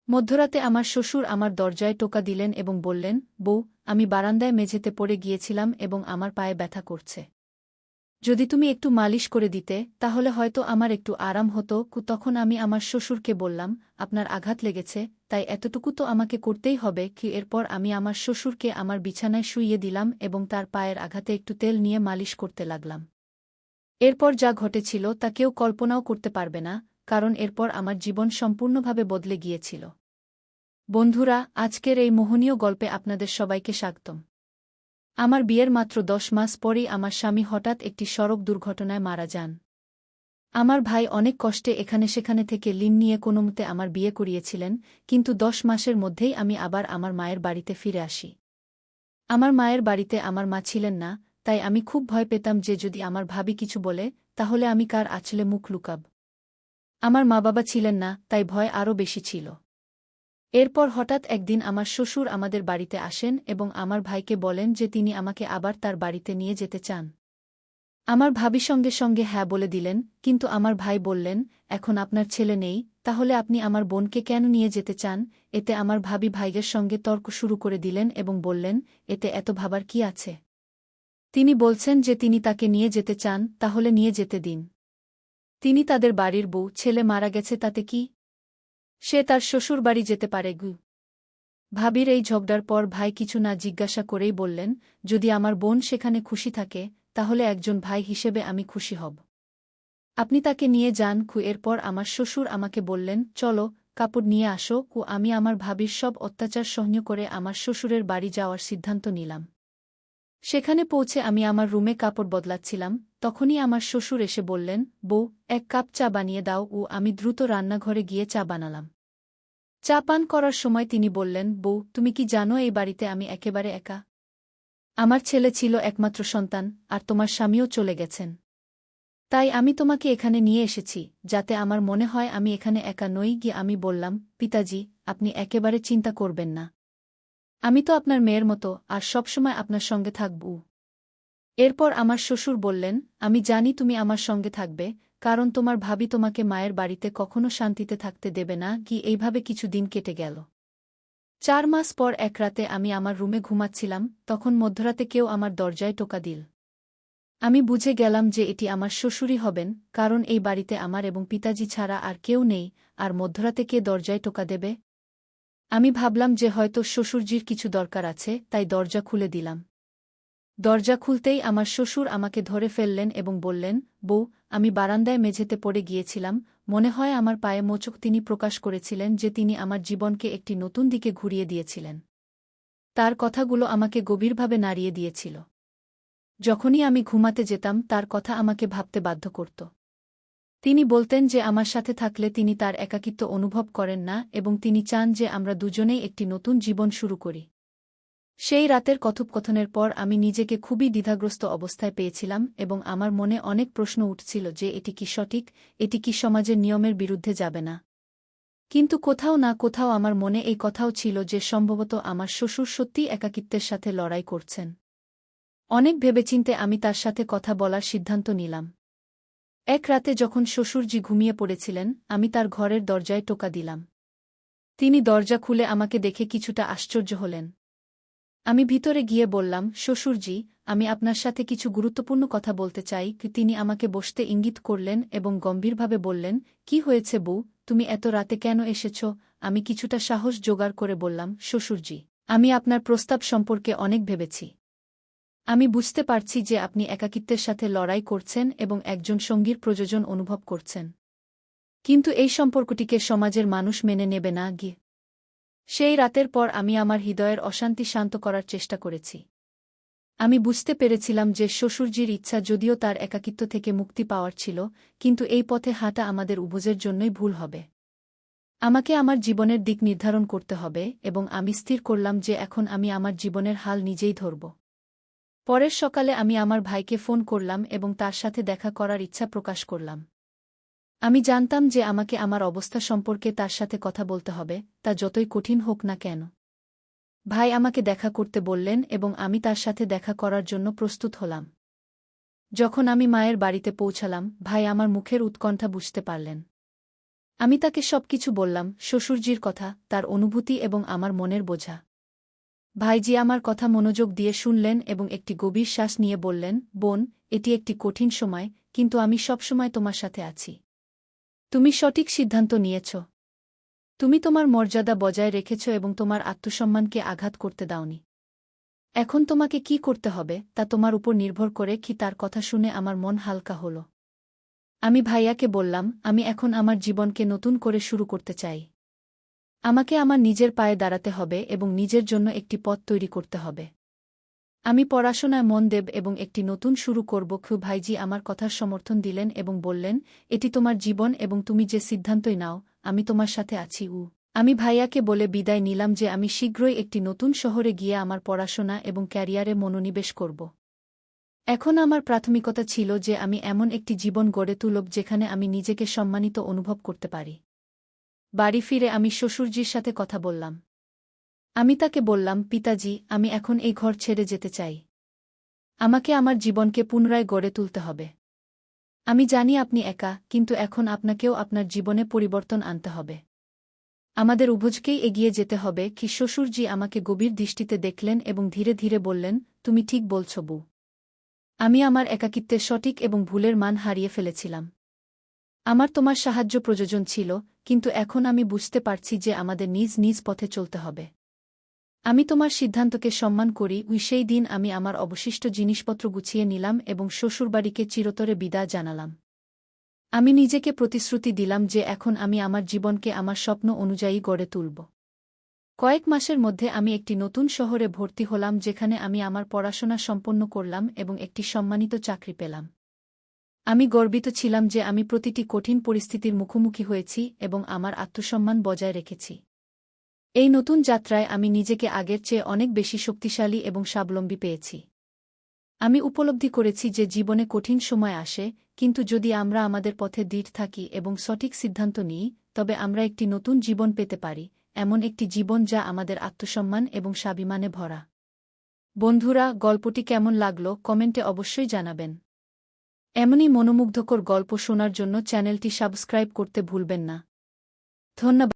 মধ্যরাতে আমার শ্বশুর আমার দরজায় টোকা দিলেন এবং বললেন, বউ, আমি বারান্দায় মেঝেতে পড়ে গিয়েছিলাম এবং আমার পায়ে ব্যথা করছে। যদি তুমি একটু মালিশ করে দিতে তাহলে হয়তো আমার একটু আরাম হতো। তখন আমি আমার শ্বশুরকে বললাম, আপনার আঘাত লেগেছে, তাই এতটুকু তো আমাকে করতেই হবে কি। এরপর আমি আমার শ্বশুরকে আমার বিছানায় শুইয়ে দিলাম এবং তার পায়ের আঘাতে একটু তেল নিয়ে মালিশ করতে লাগলাম। এরপর যা ঘটেছিল তা কেউ কল্পনাও করতে পারবে না, কারণ এরপর আমার জীবন সম্পূর্ণভাবে বদলে গিয়েছিল। বন্ধুরা, আজকের এই মোহনীয় গল্পে আপনাদের সবাইকে স্বাগতম। আমার বিয়ের মাত্র 10 মাস পরই আমার স্বামী হঠাৎ একটি সড়ক দুর্ঘটনায় মারা যান। আমার ভাই অনেক কষ্টে এখানে সেখানে থেকে ঋণ নিয়ে কোনোমতে আমার বিয়ে করিয়েছিলেন, কিন্তু 10 মাসের মধ্যেই আমি আবার আমার মায়ের বাড়িতে ফিরে আসি। আমার মায়ের বাড়িতে আমার মা ছিলেন না, তাই আমি খুব ভয় পেতাম যে যদি আমার ভাবি কিছু বলে তাহলে আমি কার আঁচলে মুখ লুকাব। আমার মা বাবা ছিলেন না, তাই ভয় আরও বেশি ছিল। এরপর হঠাৎ একদিন আমার শ্বশুর আমাদের বাড়িতে আসেন এবং আমার ভাইকে বলেন যে তিনি আমাকে আবার তার বাড়িতে নিয়ে যেতে চান। আমার ভাবি সঙ্গে সঙ্গে হ্যাঁ বলে দিলেন, কিন্তু আমার ভাই বললেন, এখন আপনার ছেলে নেই, তাহলে আপনি আমার বোনকে কেন নিয়ে যেতে চান? এতে আমার ভাবি ভাইয়ের সঙ্গে তর্ক শুরু করে দিলেন এবং বললেন, এতে এত ভাবার কি আছে? তিনি বলছেন যে তিনি তাকে নিয়ে যেতে চান, তাহলে নিয়ে যেতে দিন। তিনি তাদের বাড়ির বউ, ছেলে মারা গেছে তাতে কি? সে তার শ্বশুর বাড়ি যেতে পারে গু। ভাবির এই ঝগড়ার পর ভাই কিছু না জিজ্ঞাসা করেই বললেন, যদি আমার বোন সেখানে খুশি থাকে তাহলে একজন ভাই হিসেবে আমি খুশি হব। আপনি তাকে নিয়ে যান। এরপর আমার শ্বশুর আমাকে বললেন, চলো, কাপড় নিয়ে আসো। আমি আমার ভাবির সব অত্যাচার সহ্য করে আমার শ্বশুরের বাড়ি যাওয়ার সিদ্ধান্ত নিলাম। সেখানে পৌঁছে আমি আমার রুমে কাপড় বদলাচ্ছিলাম, তখনই আমার শ্বশুর এসে বললেন, বউ, 1 কাপ চা বানিয়ে দাও। আমি দ্রুত রান্নাঘরে গিয়ে চা বানালাম। চা পান করার সময় তিনি বললেন, বউ, তুমি কি জানো এই বাড়িতে আমি একেবারে একা? আমার ছেলে ছিল একমাত্র সন্তান, আর তোমার স্বামীও চলে গেছেন। তাই আমি তোমাকে এখানে নিয়ে এসেছি, যাতে আমার মনে হয় আমি এখানে একা নই। গিয়ে আমি বললাম, পিতাজি, আপনি একেবারে চিন্তা করবেন না। আমি তো আপনার মেয়ের মতো, আর সবসময় আপনার সঙ্গে থাকব। এরপর আমার শ্বশুর বললেন, আমি জানি তুমি আমার সঙ্গে থাকবে, কারণ তোমার ভাবি তোমাকে মায়ের বাড়িতে কখনো শান্তিতে থাকতে দেবে না। এইভাবে কিছু দিন কেটে গেল। 4 মাস পর এক রাতে আমি আমার রুমে ঘুমাচ্ছিলাম, তখন মধ্যরাতে কেউ আমার দরজায় টোকা দিল। আমি বুঝে গেলাম যে এটি আমার শ্বশুরই হবেন, কারণ এই বাড়িতে আমার এবং পিতাজি ছাড়া আর কেউ নেই, আর মধ্যরাতে কে দরজায় টোকা দেবে? আমি ভাবলাম যে হয়তো শ্বশুরজির কিছু দরকার আছে, তাই দরজা খুলে দিলাম। দরজা খুলতেই আমার শ্বশুর আমাকে ধরে ফেললেন এবং বললেন, বউ, আমি বারান্দায় মেঝেতে পড়ে গিয়েছিলাম, মনে হয় আমার পায়ে মোচক। তিনি প্রকাশ করেছিলেন যে তিনি আমার জীবনকে একটি নতুন দিকে ঘুরিয়ে দিয়েছিলেন। তার কথাগুলো আমাকে গভীরভাবে নাড়িয়ে দিয়েছিল। যখনই আমি ঘুমাতে যেতাম তার কথা আমাকে ভাবতে বাধ্য করত। তিনি বলতেন যে আমার সাথে থাকলে তিনি তার একাকিত্ব অনুভব করেন না এবং তিনি চান যে আমরা দুজনেই একটি নতুন জীবন শুরু করি। সেই রাতের কথোপকথনের পর আমি নিজেকে খুবই দ্বিধাগ্রস্ত অবস্থায় পেয়েছিলাম এবং আমার মনে অনেক প্রশ্ন উঠছিল যে এটি কি সঠিক, এটি কি সমাজের নিয়মের বিরুদ্ধে যাবে না? কিন্তু কোথাও না কোথাও আমার মনে এই কথাও ছিল যে সম্ভবত আমার শ্বশুর সত্যিই একাকিত্বের সাথে লড়াই করছেন। অনেক ভেবেচিন্তে আমি তার সাথে কথা বলার সিদ্ধান্ত নিলাম। এক রাতে যখন শ্বশুরজি ঘুমিয়ে পড়েছিলেন, আমি তার ঘরের দরজায় টোকা দিলাম। তিনি দরজা খুলে আমাকে দেখে কিছুটা আশ্চর্য হলেন। আমি ভিতরে গিয়ে বললাম, শ্বশুরজি, আমি আপনার সাথে কিছু গুরুত্বপূর্ণ কথা বলতে চাই। তিনি আমাকে বসতে ইঙ্গিত করলেন এবং গম্ভীরভাবে বললেন, কি হয়েছে বউ, তুমি এত রাতে কেন এসেছ? আমি কিছুটা সাহস জোগাড় করে বললাম, শ্বশুরজি, আমি আপনার প্রস্তাব সম্পর্কে অনেক ভেবেছি। আমি বুঝতে পারছি যে আপনি একাকিত্বের সাথে লড়াই করছেন এবং একজন সঙ্গীর প্রয়োজন অনুভব করছেন। কিন্তু এই সম্পর্কটিকে সমাজের মানুষ মেনে নেবে না। সেই রাতের পর আমি আমার হৃদয়ের অশান্তি শান্ত করার চেষ্টা করেছি। আমি বুঝতে পেরেছিলাম যে শ্বশুরজির ইচ্ছা যদিও তার একাকিত্ব থেকে মুক্তি পাওয়ার ছিল, কিন্তু এই পথে হাঁটা আমাদের উভয়ের জন্যই ভুল হবে। আমাকে আমার জীবনের দিক নির্ধারণ করতে হবে এবং আমি স্থির করলাম যে এখন আমি আমার জীবনের হাল নিজেই ধরব। পরের সকালে আমি আমার ভাইকে ফোন করলাম এবং তার সাথে দেখা করার ইচ্ছা প্রকাশ করলাম। আমি জানতাম যে আমাকে আমার অবস্থা সম্পর্কে তার সাথে কথা বলতে হবে, তা যতই কঠিন হোক না কেন। ভাই আমাকে দেখা করতে বললেন এবং আমি তার সাথে দেখা করার জন্য প্রস্তুত হলাম। যখন আমি মায়ের বাড়িতে পৌঁছালাম, ভাই আমার মুখের উৎকণ্ঠা বুঝতে পারলেন। আমি তাকে সবকিছু বললাম, শ্বশুরজির কথা, তার অনুভূতি এবং আমার মনের বোঝা। ভাইজি আমার কথা মনোযোগ দিয়ে শুনলেন এবং একটি গভীর শ্বাস নিয়ে বললেন, বোন, এটি একটি কঠিন সময়, কিন্তু আমি সবসময় তোমার সাথে আছি। তুমি সঠিক সিদ্ধান্ত নিয়েছ। তুমি তোমার মর্যাদা বজায় রেখেছ এবং তোমার আত্মসম্মানকে আঘাত করতে দাওনি। এখন তোমাকে কি করতে হবে তা তোমার উপর নির্ভর করে। কি তার কথা শুনে আমার মন হালকা হল। আমি ভাইয়াকে বললাম, আমি এখন আমার জীবনকে নতুন করে শুরু করতে চাই। আমাকে আমার নিজের পায়ে দাঁড়াতে হবে এবং নিজের জন্য একটি পথ তৈরি করতে হবে। আমি পড়াশোনায় মন দেব এবং একটি নতুন শুরু করব। ভাইজি আমার কথার সমর্থন দিলেন এবং বললেন, এটি তোমার জীবন এবং তুমি যে সিদ্ধান্তই নাও, আমি তোমার সাথে আছি। আমি ভাইয়াকে বলে বিদায় নিলাম যে আমি শীঘ্রই একটি নতুন শহরে গিয়ে আমার পড়াশোনা এবং ক্যারিয়ারে মনোনিবেশ করব। এখন আমার প্রাথমিকতা ছিল যে আমি এমন একটি জীবন গড়ে তুলব যেখানে আমি নিজেকে সম্মানিত অনুভব করতে পারি। বাড়ি ফিরে আমি শ্বশুরজির সাথে কথা বললাম। আমি তাকে বললাম, পিতাজি, আমি এখন এই ঘর ছেড়ে যেতে চাই। আমাকে আমার জীবনকে পুনরায় গড়ে তুলতে হবে। আমি জানি আপনি একা, কিন্তু এখন আপনাকেও আপনার জীবনে পরিবর্তন আনতে হবে। আমাদের উভয়কেই এগিয়ে যেতে হবে। কি শ্বশুরজি আমাকে গভীর দৃষ্টিতে দেখলেন এবং ধীরে ধীরে বললেন, তুমি ঠিক বলছ বউ। আমি আমার একাকিত্বের সঠিক এবং ভুলের মান হারিয়ে ফেলেছিলাম। আমার তোমার সাহায্য প্রয়োজন ছিল, কিন্তু এখন আমি বুঝতে পারছি যে আমাদের নিজ নিজ পথে চলতে হবে। আমি তোমার সিদ্ধান্তকে সম্মান করি। সেই দিন আমি আমার অবশিষ্ট জিনিসপত্র গুছিয়ে নিলাম এবং শ্বশুরবাড়িকে চিরতরে বিদায় জানালাম। আমি নিজেকে প্রতিশ্রুতি দিলাম যে এখন আমি আমার জীবনকে আমার স্বপ্ন অনুযায়ী গড়ে তুলব। কয়েক মাসের মধ্যে আমি একটি নতুন শহরে ভর্তি হলাম যেখানে আমি আমার পড়াশোনা সম্পন্ন করলাম এবং একটি সম্মানিত চাকরি পেলাম। আমি গর্বিত ছিলাম যে আমি প্রতিটি কঠিন পরিস্থিতির মুখোমুখি হয়েছি এবং আমার আত্মসম্মান বজায় রেখেছি। এই নতুন যাত্রায় আমি নিজেকে আগের চেয়ে অনেক বেশি শক্তিশালী এবং স্বাবলম্বী পেয়েছি। আমি উপলব্ধি করেছি যে জীবনে কঠিন সময় আসে, কিন্তু যদি আমরা আমাদের পথে দৃঢ় থাকি এবং সঠিক সিদ্ধান্ত নিই, তবে আমরা একটি নতুন জীবন পেতে পারি, এমন একটি জীবন যা আমাদের আত্মসম্মান এবং স্বাভিমানে ভরা। বন্ধুরা, গল্পটি কেমন লাগলো কমেন্টে অবশ্যই জানাবেন। এমনই মনোমুগ্ধকর গল্প শোনার জন্য চ্যানেলটি সাবস্ক্রাইব করতে ভুলবেন না। ধন্যবাদ।